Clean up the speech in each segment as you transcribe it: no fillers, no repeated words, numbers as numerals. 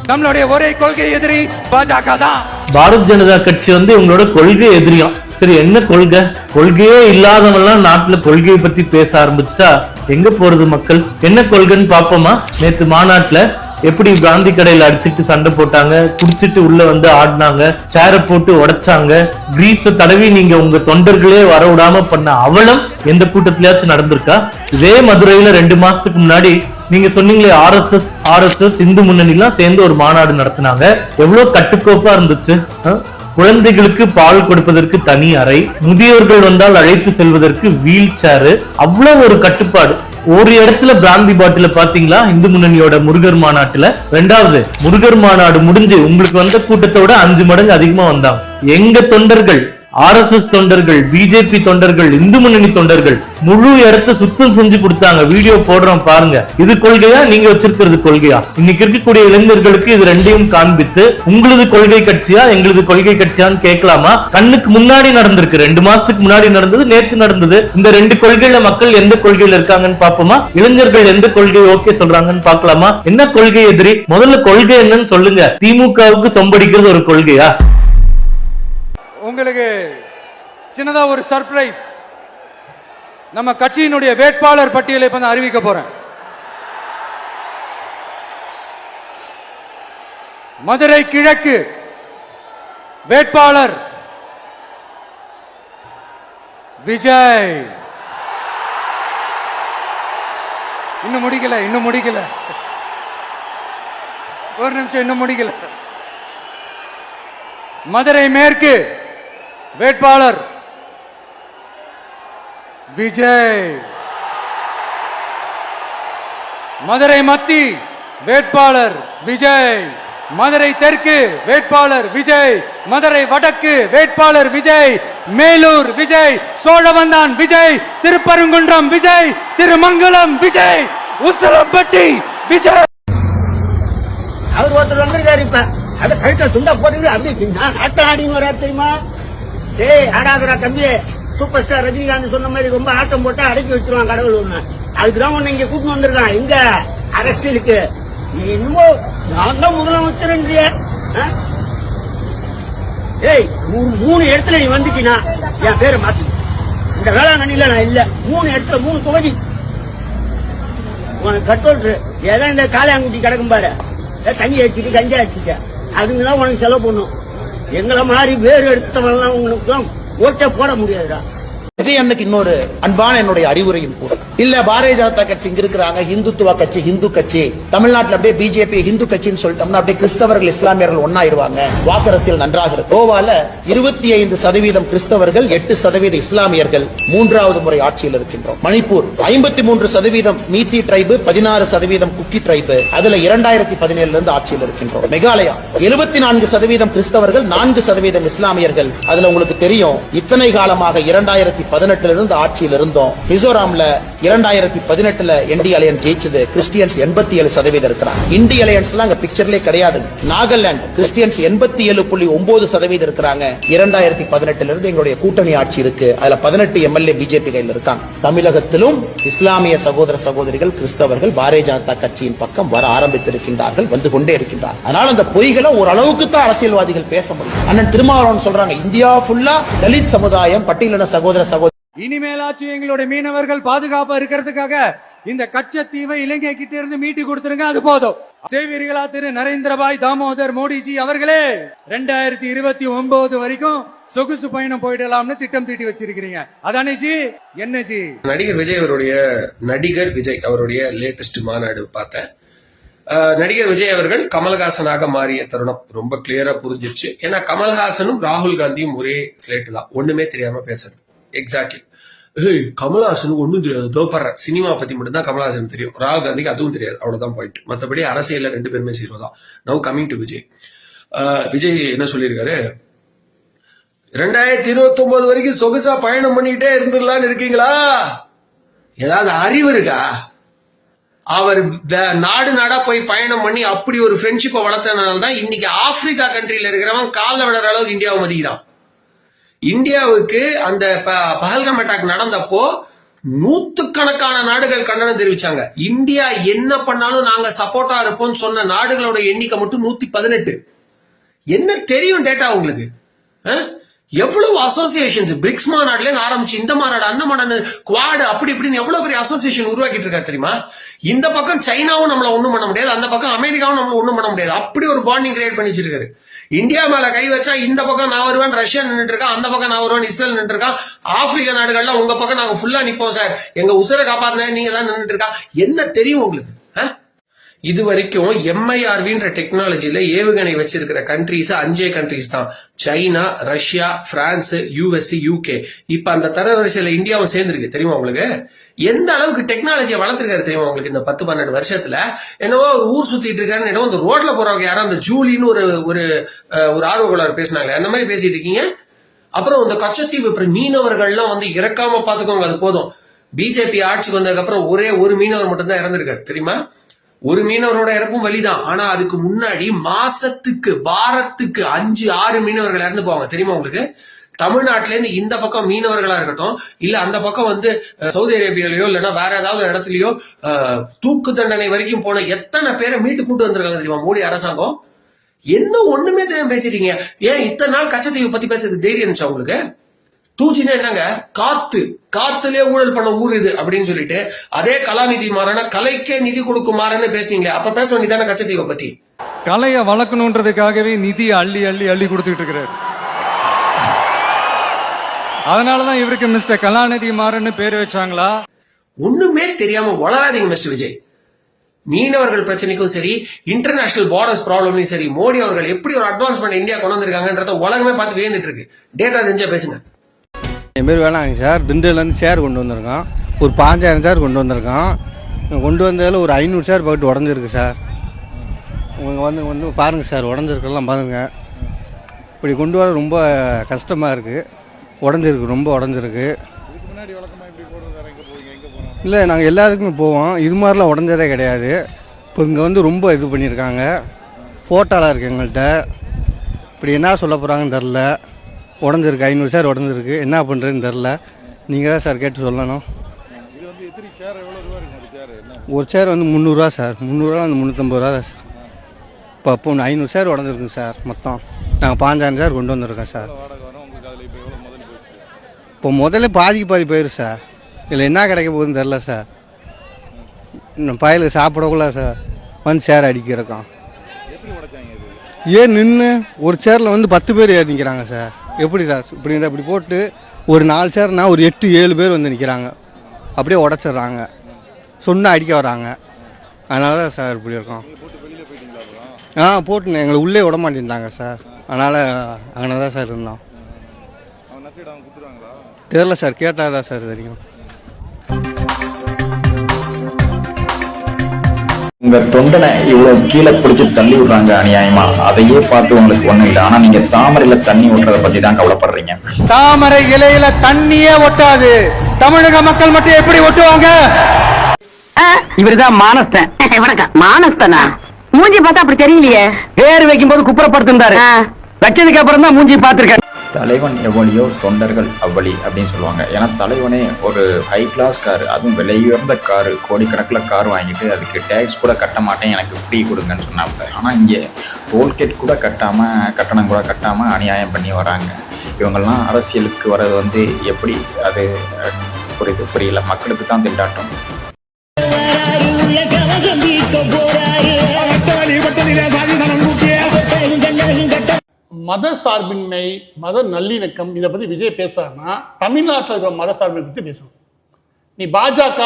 நம்மளுடைய ஒரே கொள்கை எதிரி பாஜக தான். பாரத் ஜனதா கட்சி இவங்களோட கொள்கை எதிரியாம். சரி, என்ன கொள்கை? கொள்கையே இல்லாதவெல்லாம் நாட்டுல கொள்கையை பத்தி பேச ஆரம்பிச்சுட்டா எங்க போறது மக்கள்? என்ன கொள்கைன்னு பாப்போமா? நேத்து மாநாட்டுல எப்படி காந்தி கடையில அடிச்சுட்டு சண்டை போட்டாங்க, குடிச்சிட்டு உள்ள ஆடினாங்க, சேரை போட்டு உடைச்சாங்க, கிரீஸ தடவி நீங்க உங்க தொண்டர்களே வர விடாம பண்ண அவலம் எந்த கூட்டத்திலயாச்சும் நடந்திருக்கா? இதே மதுரையில 2 மாசத்துக்கு முன்னாடி நீங்க சொன்னீங்களே ஆர்எஸ்எஸ் இந்து முன்னணி எல்லாம் சேர்ந்து ஒரு மாநாடு நடத்தினாங்க. எவ்வளவு கட்டுக்கோப்பா இருந்துச்சு. குழந்தைகளுக்கு பால் கொடுப்பதற்கு தனி அறை, முதியோர்கள் வந்தால் அழைத்து செல்வதற்கு வீல் சேரு, அவ்வளவு ஒரு கட்டுப்பாடு. ஒரு இடத்துல பிராந்தி பாட்டில பாத்தீங்களா? இந்து முன்னணியோட முருகர் மாநாட்டுல. 2வது முருகர் மாநாடு முடிஞ்சு உங்களுக்கு வந்த கூட்டத்தோட 5 மடங்கு அதிகமா வந்தாங்க. எங்க தொண்டர்கள், ஆர்எஸ்எஸ் தொண்டர்கள், பிஜேபி தொண்டர்கள், இந்து முன்னணி தொண்டர்கள் முழு இடத்தை சுத்தம் செஞ்சு கொடுத்தாங்க. வீடியோ போடுறோம் பாருங்க. இது கொள்கையா? நீங்க வச்சிருக்கிறது கொள்கையா? இன்னைக்கு இருக்கக்கூடிய இளைஞர்களுக்கு இது ரெண்டையும் காண்பித்து உங்களது கொள்கை கட்சியா எங்களது கொள்கை கட்சியான்னு கேட்கலாமா? கண்ணுக்கு முன்னாடி நடந்திருக்கு. 2 மாசத்துக்கு முன்னாடி நடந்தது, நேற்று நடந்தது. இந்த 2 கொள்கையில மக்கள் எந்த கொள்கையில இருக்காங்கன்னு பாப்போமா? இளைஞர்கள் எந்த கொள்கை ஓகே சொல்றாங்கன்னு பாக்கலாமா? என்ன கொள்கை எதிரி? முதல்ல கொள்கை என்னன்னு சொல்லுங்க. திமுகவுக்கு சொம்படிக்கிறது ஒரு கொள்கையா? உங்களுக்கு சின்னதா ஒரு சர்ப்ரைஸ். நம்ம கட்சியினுடைய வேட்பாளர் பட்டியலை இப்ப நான் அறிவிக்க போறேன். மதுரை கிழக்கு வேட்பாளர் விஜய். இன்னும் முடிக்கல. ஒரு நிமிஷம், இன்னும் முடிக்கல. மதுரை மேற்கு வேட்பாளர் விஜய். மதுரை மத்தி வேட்பாளர் விஜய். மதுரை தெற்கு வேட்பாளர் விஜய். மதுரை வடக்கு வேட்பாளர் விஜய். மேலூர் விஜய். சோழவந்தான் விஜய். திருப்பரங்குன்றம் விஜய். திருமங்கலம் விஜய். உசிலம்பட்டி விஜய். அவர் ஒருத்தர் வந்திருக்காரு. இப்ப அட கழுத்த துண்டா போட்டு அப்படி ஆட்டம் ஆடின்னு வர தெரியுமா? டேய் ஆடாதரா தம்பி, சூப்பர் ஸ்டார் ரஜினிகாந்த் சொன்ன மாதிரி ரொம்ப ஆட்டம் போட்டா அடக்கி வச்சிருவான் கடவுள் ஒண்ணு. அதுக்குதான் உன்னை இங்க கூட்டு வந்திருக்கான். இங்க அரசியலுக்கு நீ என்னமோ நான் தான் முதலமைச்சர். ஏய் 3 இடத்துல நீ வந்துட்டீனா என் பேரை மாத்தி. இந்த வேளாங்கண்ணில நான் இல்ல. 3 இடத்துல 3 தொகுதி உனக்கு கட்டோட்டு. ஏதோ இந்த காளையாங்குட்டி கிடக்கும் பாரு, தண்ணி அடிச்சுட்டு கஞ்சி அடிச்சுட்ட, அதுங்கதான் உனக்கு செலவு பண்ணும். எங்களை மாதிரி வேறு எடுத்தவெல்லாம் உங்களுக்கு ஓட்டே போட முடியாதுடா. விஜய் அண்ணனுக்கு இன்னொரு அன்பான என்னுடைய அறிவுரையும் கூட. இல்ல பாரதிய ஜனதா கட்சி இங்க இருக்கிறாங்க, இந்துத்துவ கட்சி, ஹிந்து கட்சி, தமிழ்நாட்டில் அப்படியே பிஜேபி ஹிந்து கட்சின்னு சொல்லிட்டோம்னா அப்படியே கிறிஸ்தவர்கள் இஸ்லாமியர்கள் ஒன்னாயிருவாங்க, வாக்கரசியல் நன்றாக இருக்கு. கோவால 25% கிறிஸ்தவர்கள், 8% இஸ்லாமியர்கள் 3வது முறை ஆட்சியில் இருக்கின்றோம். மணிப்பூர் 53% மீத்தி டிரைபு, 16% குக்கி டிரைபு, அதுல 2017 இருந்து ஆட்சியில் இருக்கின்றோம். மேகாலயா 74% கிறிஸ்தவர்கள், 4% இஸ்லாமியர்கள், அதுல உங்களுக்கு தெரியும் இத்தனை காலமாக 2018 இருந்து ஆட்சியில் இருந்தோம். மிசோராம்ல 2018 என்டி அலையன்ஸ் ஜெயிச்சது. கிறிஸ்டியன்ஸ் 87% இருக்கிறாங்க. இண்டி அலையன்ஸ் எல்லாம் பிக்சர்லயே கிடையாது. நாகாலாந்து கிறிஸ்டியன்ஸ் 87.9% இருக்கிறாங்க. 2018 இருந்து எங்களுடைய கூட்டணி ஆட்சி இருக்கு. அதுல 18 எம்எல்ஏ பிஜேபி கையில் இருக்காங்க. தமிழகத்திலும் இஸ்லாமிய சகோதர சகோதரிகள், கிறிஸ்தவர்கள் பாரதிய ஜனதா கட்சியின் பக்கம் வர ஆரம்பித்திருக்கின்றார்கள், வந்து கொண்டே இருக்கின்றார்கள். அதனால அந்த பொய்களை ஓரளவுக்கு தான் அரசியல்வாதிகள் பேச முடியும். அண்ணன் திருமாவளவன் சொல்றாங்க இந்தியா ஃபுல்லா தலித் சமுதாயம், பட்டியலின சகோதர சகோதரி. இனிமேலாச்சும் எங்களுடைய மீனவர்கள் பாதுகாப்பா இருக்கிறதுக்காக இந்த கச்சத்தீவை இலங்கை கிட்ட இருந்து மீட்டி கொடுத்துருங்க, அது போதும். சேவீர்களா திரு நரேந்திரபாய் தாமோதர் மோடிஜி அவர்களே, 2029 வரைக்கும் சொகுசு பயணம் போயிடலாம்னு திட்டம் தீட்டி வச்சிருக்கீங்க, அதானே ஜி? என்ன ஜி? நடிகர் விஜய் அவருடைய லேட்டஸ்ட் மாநாடு பார்த்தேன். நடிகர் விஜய் அவர்கள் கமல்ஹாசனாக மாறிய தருணம் ரொம்ப கிளியரா புரிஞ்சிருச்சு. ஏன்னா கமல்ஹாசனும் ராகுல் காந்தியும் ஒரே ஸ்லேட் தான், ஒண்ணுமே தெரியாம பேசுறது. எக்ஸாக்ட்லி. கமல்ஹாசனுக்கு ஒன்னும் தெரியாது, தோப்படுற சினிமா பத்தி மட்டும் தான் கமல்ஹாசன் தெரியும், ராகுல் காந்திக்கு அதுவும் தெரியாது, அவ்வளவுதான் பாயிண்ட். மற்றபடி அரசியல்ல 2 பேருமே ஜீரோ தான். Now coming to Vijay. Vijay என்ன சொல்லியிருக்காரு? 2029 வரைக்கும் சொகுசா பயணம் பண்ணிக்கிட்டே இருந்துடலான்னு இருக்கீங்களா? ஏதாவது அறிவு இருக்கா? அவர் நாடு நாடா போய் பயணம் பண்ணி அப்படி ஒரு ஃப்ரெண்ட்ஷிப்பை வளர்த்தனால்தான் இன்னைக்கு ஆப்பிரிக்கா கண்ட்ரில இருக்கிறவன் காலில் விடுற அளவுக்கு இந்தியாவை மதிக்கிறான். இந்தியாவுக்கு அந்த பஹல்காம் அட்டாக் நடந்தப்போ நூத்துக்கணக்கான நாடுகள் கண்டனம் தெரிவிச்சாங்க. இந்தியா என்ன பண்ணாலும் நாங்க சப்போர்ட்டா இருப்போம் சொன்ன நாடுகளோட எண்ணிக்கை மட்டும் 118. என்ன தெரியும் டேட்டா உங்களுக்கு? எவ்வளவு அசோசியேஷன்ஸ் பிரிக்ஸ் மாநாடுல ஆரம்பிச்சு இந்த மாநாடு அந்த மாநாடு குவாடு அப்படி இப்படின்னு எவ்வளவு பெரிய அசோசியேஷன் உருவாக்கிட்டு இருக்காரு தெரியுமா? இந்த பக்கம் சைனாவும் நம்மள ஒண்ணும் பண்ண முடியாது, அந்த பக்கம் அமெரிக்காவும் நம்மள ஒண்ணும் பண்ண முடியாது. அப்படி ஒரு பாண்டிங் கிரியேட் பண்ணி வச்சிருக்காரு. இந்தியா மேல கை வச்சா இந்த பக்கம் நான் வருவேன் ரஷ்யா நின்றுட்டு இருக்கா, அந்த பக்கம் நான் வருவேன் இஸ்ரேல் நின்று இருக்கா, ஆப்பிரிக்க நாடுகள்ல உங்க பக்கம் நாங்க ஃபுல்லா நிப்போம் சார், எங்க உசுரை காப்பாத்தின நீங்க தான் நின்றுட்டு இருக்கா. என்ன தெரியும் உங்களுக்கு? இது வரைக்கும் MIRVன்ற டெக்னாலஜில ஏவுகணை வச்சிருக்கிற கண்ட்ரிஸ் 5 கண்ட்ரிஸ் தான். China, Russia, France, US, UK. இப்ப அந்த தரவரிசையில இந்தியாவும் சேர்ந்திருக்கு தெரியுமா உங்களுக்கு? எந்த அளவுக்கு டெக்னாலஜியை வளர்த்திருக்காரு தெரியுமா உங்களுக்கு? இந்த 10-12 வருஷத்துல என்னவோ ஊர் சுத்திட்டு இருக்காருன்னு என்னவோ இந்த ரோட்ல போறவங்க யாரும் அந்த ஜூலின்னு ஒரு ஆர்வலர் பேசினாங்களே அந்த மாதிரி பேசிட்டு இருக்கீங்க. அப்புறம் இந்த கச்சத்தீவு மீனவர்கள்லாம் வந்து இறக்காம பாத்துக்கோங்க, அது போதும். பிஜேபி ஆட்சிக்கு வந்ததுக்கு அப்புறம் ஒரே ஒரு மீனவர் மட்டும் தான் இறந்திருக்காரு தெரியுமா? ஒரு மீனவரோட இறப்பும் வலிதான். ஆனா அதுக்கு முன்னாடி மாசத்துக்கு வாரத்துக்கு 5-6 மீனவர்கள் இறந்து போவாங்க தெரியுமா உங்களுக்கு? தமிழ்நாட்டில இருந்து இந்த பக்கம் மீனவர்களா இருக்கட்டும், இல்ல அந்த பக்கம் வந்து சவுதி அரேபியாலயோ இல்லைன்னா வேற ஏதாவது இடத்துலயோ தூக்கு தண்டனை வரைக்கும் போன எத்தனை பேரை மீட்டு கூட்டு வந்திருக்காங்க தெரியுமா மோடி அரசாங்கம்? என்ன ஒண்ணுமே தெரியாம பேசிட்டீங்க. ஏன் இத்தனை நாள் கச்சத்தீவு பத்தி பேசுறது தைரியம் இருந்துச்சா உங்களுக்கு? தூச்சினா என்னங்க, காத்துலயே ஊழல் பண்ண ஊர் இது அப்படின்னு சொல்லிட்டு அதே கலாநிதி மாறன கலைக்கே நிதி கொடுக்குமாறன்னு பேசுனீங்களே, அப்ப பேச வேண்டியதானே கச்சத்தீவை பத்தி? கலையை வளர்க்கணுன்றதுக்காகவே நிதி அள்ளி அள்ளி அள்ளி கொடுத்துட்டு இருக்கிறாரு. அதனாலதான் இவருக்கு மிஸ்டர் கலாநிதி மாறன்னு பேர் வச்சாங்களா? ஒண்ணுமே தெரியாம வளராதீங்க மிஸ்டர் விஜய். மீனவர்கள் பிரச்சனைக்கும் சரி, இன்டர்நேஷனல் பார்டர்ஸ் ப்ராப்ளம்லையும் சரி, மோடி அவர்கள் எப்படி ஒரு அட்வான்ஸ்மெண்ட் இந்தியா கொண்டு வந்திருக்காங்கன்றத உலகமே பார்த்து வியந்துட்டு இருக்கு. டேட்டா தெரிஞ்சா பேசுங்க. என் பேர் வேளாங்க சார். திண்டுலேருந்து சேர் கொண்டு வந்திருக்கோம். ஒரு 5000 சேர் கொண்டு வந்திருக்கோம். கொண்டு வந்ததில் ஒரு 500 சேர் பக்கெட் உடஞ்சிருக்கு சார். உங்கள் வந்து பாருங்கள் சார், உடஞ்சிருக்கெல்லாம் பாருங்கள். இப்படி கொண்டு வர ரொம்ப கஷ்டமாக இருக்குது. உடஞ்சிருக்கு, ரொம்ப உடஞ்சிருக்கு. இல்லை, நாங்கள் எல்லாத்துக்குமே போவோம். இது மாதிரிலாம் உடஞ்சதே கிடையாது. இப்போ இங்கே வந்து ரொம்ப இது பண்ணியிருக்காங்க. ஃபோட்டோலாம் இருக்குது எங்கள்கிட்ட. இப்படி என்ன சொல்ல போகிறாங்கன்னு தெரில. உடஞ்சிருக்கு, 500 சேர் உடஞ்சிருக்கு. என்ன பண்ணுறதுன்னு தெரில. நீங்கள் தான் சார் கேட்டு சொல்லணும். ஒரு சேர் வந்து 300 ரூபா சார். 300 ரூபா வந்து 350 ரூபா தான் சார். இப்போ 500 சேர் உடஞ்சிருக்குங்க சார். மொத்தம் நாங்கள் 5000 சேர் கொண்டு வந்திருக்கோம் சார். இப்போ முதல்ல பாதிக்கு பாதி போயிடும் சார். இதில் என்ன கிடைக்க போகுதுன்னு தெரில சார். இன்னும் பயலுக்கு சாப்பிடக்குள்ள சார் வந்து சேர் அடிக்கிறோம். ஏன் நின்று ஒரு சேரில் வந்து 10 பேர் ஏறி நிற்கிறாங்க சார். எப்படி சார் இப்படி இருந்தால் இப்படி போட்டு ஒரு 4 சேர்னா ஒரு 8-7 பேர் வந்து நிற்கிறாங்க. அப்படியே உடச்சிட்றாங்க, சொன்னால் அடிக்க வராங்க. அதனால தான் சார் இப்படி இருக்கோம். போட்டுங்க, எங்களை உள்ளே விட மாட்டேன்ட்டாங்க சார். அதனால் அங்கே தான் சார் இருந்தோம். தெரில சார், கேட்டால் தான் சார் தெரியும். உங்க தொண்டனை இவ்வளவு கீழே பிடிச்சி தள்ளி விடுறாங்க அநியாயமா. அதையே பார்த்து உங்களுக்கு ஒண்ணும் இல்லை. ஆனா நீங்க தாமரையில தண்ணி ஓட்டுறத பத்தி தான் கவலைப்படுறீங்க. தாமரை இலையில தண்ணியே ஒட்டாது. தமிழக மக்கள் மட்டும் எப்படி ஒட்டுவாங்க? இவருதான் மானஸ்தன். வணக்கம். மானஸ்தனா? மூஞ்சி பார்த்தா அப்படி தெரியலையே. பேர் வைக்கும் போது குப்புறப்படுத்திருந்தாரு. வச்சதுக்கு அப்புறம் தான் மூஞ்சி பார்த்திருக்காரு. தலைவன் எவ்வளியோ தொண்டர்கள் அவ்வளி அப்படின்னு சொல்லுவாங்க. ஏன்னா தலைவனே ஒரு ஹை கிளாஸ் காரு, அதுவும் விலையுயர்ந்த காரு, கோடிக்கணக்கில் கார் வாங்கிட்டு அதுக்கு டேக்ஸ் கூட கட்ட மாட்டேன், எனக்கு ஃப்ரீ கொடுங்கன்னு சொன்னாங்க. ஆனால் இங்கே டோல்கேட் கூட கட்டணம் கூட கட்டாமல் அநியாயம் பண்ணி வராங்க. இவங்கெல்லாம் அரசியலுக்கு வர்றது வந்து எப்படி அது புரியல. மக்களுக்கு தான் திண்டாட்டம். மத சார்பின்மை, மத நல்லிணக்கம், இதை பற்றி விஜய் பேசுறாருன்னா தமிழ்நாட்டில் இருக்கிற மத சார்பின்மை பற்றி பேசணும். நீ பாஜக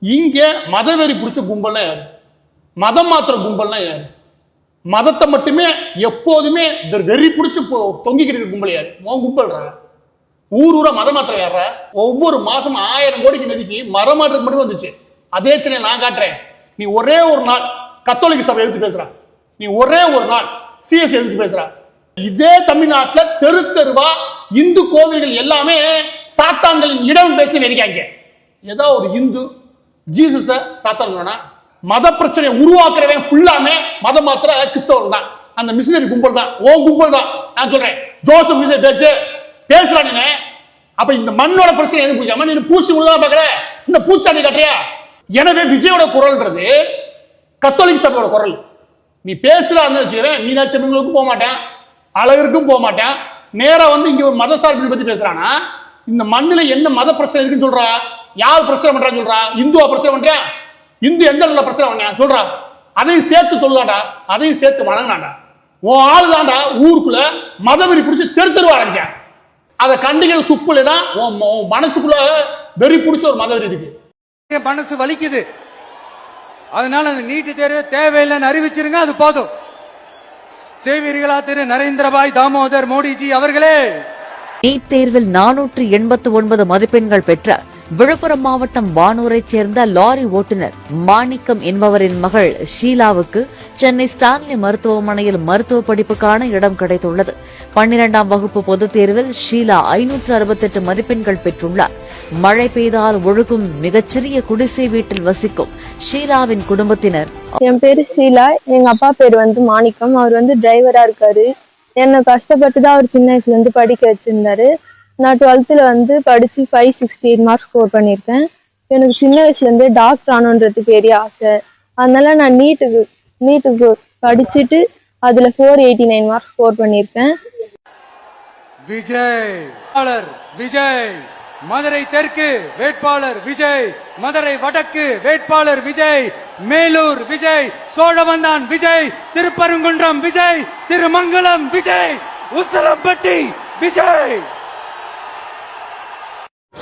இங்கே மதவெறி பிடிச்ச கும்பல்னா யாரு? மதம் மாத்திர கும்பல்னா யாரு? மதத்தை மட்டுமே எப்போதுமே வெறி பிடிச்சி தொங்கிக்கிட்டு இருக்க கும்பல் யாரு? உன் கும்பல்றா. ஊரூரா மதம் மாத்திரம் யாரா? ஒவ்வொரு மாசம் 1000 கோடிக்கு நிதிக்கு மரம் மாற்றத்துக்கு மட்டும் வந்துச்சு. அதே சென்னை நான் காட்டுறேன். நீ ஒரே ஒரு நாள் கத்தோலிக்க சபை எதிர்த்து பேசுற, நீ ஒரே ஒரு நாள் சிஎஸ் எதிர்த்து பேசுற. இதே தமிழ்நாட்டில் தெரு தெருவா இந்து கோவில்கள் எல்லாமே சாத்தான்களின் இடம் பேசி வெறிக்காங்க. ஏதோ ஒரு இந்து ஜீசஸ சாத்தான் மத பிரச்சனையை உருவாக்குறவன் ஃபுல்லாமே மதம் மாத்திர கிறிஸ்தவர்கள் தான். அந்த மிஷினரி கும்பல் தான், ஓ கும்பல் தான். நான் சொல்றேன், ஜோசப் விஜய் பேசுறானே அப்ப இந்த மண்ணோட பிரச்சனை எது பிடிக்காம நீ பூசி உள்ளதான் பாக்குற, இந்த பூச்சாண்டி கட்டுறியா? எனவே விஜயோட குரல்ன்றது கத்தோலிக் சபையோட குரல். நீ பேசுறான்னு வச்சுக்கிறேன், மீனாட்சி அம்மனுக்கும் போக மாட்டேன், அழகருக்கும் போக மாட்டேன், நேரா வந்து இங்க ஒரு மத சார்பினை பத்தி பேசுறானா, இந்த மண்ணுல என்ன மத பிரச்சனை இருக்குன்னு சொல்றா? யார் பிரச்சனை பண்றான்னு சொல்றா? இந்துவா பிரச்சனை பண்றியா? இந்து எந்த இடத்துல பிரச்சனை பண்ணா சொல்றா? அதையும் சேர்த்து தொழுதாண்டா, அதையும் சேர்த்து வணங்கினாண்டா. உன் ஆளுதாண்டா ஊருக்குள்ள மதவெறி பிடிச்சி தெரு அரைஞ்சான். அதை கண்டிக்கிற துப்பு இல்லைன்னா உன் மனசுக்குள்ள வெறி பிடிச்ச ஒரு மதவெறி இருக்கு. மனசு வலிக்குது, அதனால அந்த நீட்டு தேர்வு தேவையில்லைன்னு அறிவிச்சிருங்க, அது போதும். செய்வீர்களா திரு நரேந்திரபாய் தாமோதர் மோடிஜி அவர்களே. நீட் தேர்வில் 489 மதிப்பெண்கள் பெற்ற விழுப்புரம் மாவட்டம் வானூரைச் சேர்ந்த லாரி ஓட்டுநர் மாணிக்கம் என்பவரின் மகள் ஷீலாவுக்கு சென்னை ஸ்டான்லி மருத்துவமனையில் மருத்துவ படிப்புக்கான இடம் கிடைத்துள்ளது. 12ஆம் வகுப்பு பொதுத் தேர்வில் ஷீலா 568 மதிப்பெண்கள் பெற்றுள்ளார். மழை பெய்தால் ஒழுகும் மிகச்சிறிய குடிசை வீட்டில் வசிக்கும் ஷீலாவின் குடும்பத்தினர். என் பேரு ஷீலா, எங்க அப்பா பேர் மாணிக்கம். அவர் டிரைவரா இருக்காரு. என்னை கஷ்டப்பட்டு தான் அவர் சின்ன வயசுல இருந்து படிக்க வச்சிருந்தாரு. நான் 12th படிச்சு 568 மார்க்ஸ் ஸ்கோர் பண்ணியிருக்கேன். எனக்கு சின்ன வயசுல இருந்தே டாக்டர் ஆனோன்றது பெரிய ஆசை. அதனால நான் நீட்டுக்கு படிச்சுட்டு அதுல 489 மார்க்ஸ் ஸ்கோர் பண்ணியிருக்கேன். விஜய் மதுரை தெற்கு வேட்பாளர் விஜய், மதுரை வடக்கு வேட்பாளர் விஜய், மேலூர் விஜய், சோழவந்தான் விஜய், திருப்பரங்குன்றம் விஜய், திருமங்கலம் விஜய், உசிலம்பட்டி விஜய்.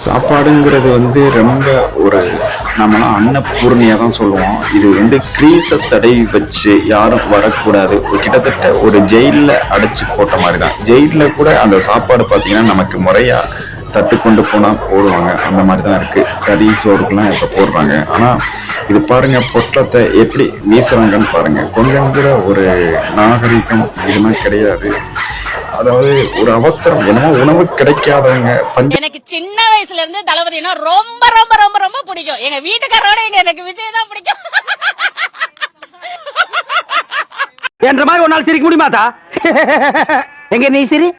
சாப்பாடுங்கிறது ரொம்ப ஒரு நம்மளாம் அன்னபூர்ணியா தான் சொல்லுவோம். இது கிரீஸை தடை வச்சு யாரும் வரக்கூடாது, கிட்டத்தட்ட ஒரு ஜெயிலில் அடைச்சி போட்ட மாதிரி தான். ஜெயிலில் கூட அந்த சாப்பாடு பார்த்தீங்கன்னா நமக்கு முறையா தட்டு கொண்டு போனால் போடுவாங்க, அந்த மாதிரி தான் இருக்கு. கறி சோறுக்கெல்லாம் இப்போ போடுறாங்க. ஆனால் இது பாருங்க, பொட்டலத்தை எப்படி வீசுறாங்கன்னு பாருங்க. கொஞ்சம் கூட ஒரு நாகரிகம் இதெல்லாம் கிடையாது. அதாவது ஒரு அவசரம், என்னமோ உணவு கிடைக்காதவங்க எனக்கு சின்ன வயசுல இருந்து தளபதினா ரொம்ப ரொம்ப ரொம்ப ரொம்ப பிடிக்கும். எங்க வீட்டுக்காரோட எனக்கு விஜய் தான் பிடிக்கும். என்ற மாதிரி ஒரு நாள் சிரிக்க முடியுமாதா? எங்க நீ சிரி.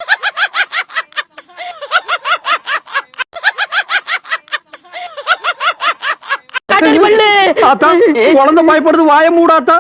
குழந்தை பயப்படுது, வாய மூடாத்தா.